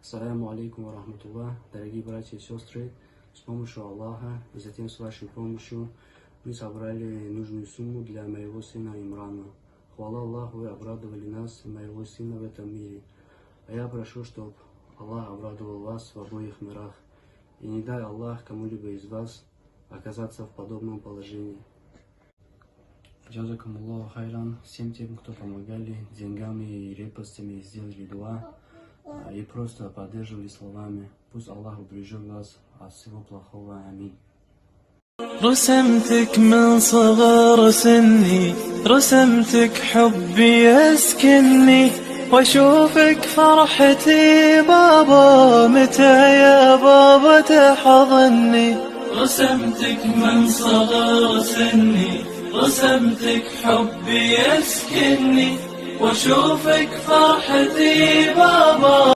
Ассаляму алейкум ва рахматуллах, дорогие братья и сестры, с помощью Аллаха и затем с вашей помощью мы собрали нужную сумму для моего сына Имрана. Хвала Аллаху, вы обрадовали нас и моего сына в этом мире. А я прошу, чтобы Аллах обрадовал вас в обоих мирах. И не дай Аллах кому-либо из вас оказаться в подобном положении. Джазакумуллаху хайран всем тем, кто помогали деньгами и репостями, сделали дуа и просто поддерживали словами. Пусть Аллах убережет вас от всего плохого. Аминь. رسمتك من صغر سني، رسمتك حبي يسكنني، واشوفك فرحتي بابا، متى يا بابا تحضني. رسمتك من صغر سني، رسمتك حبي يسكنني، واشوفك فرحتي بابا.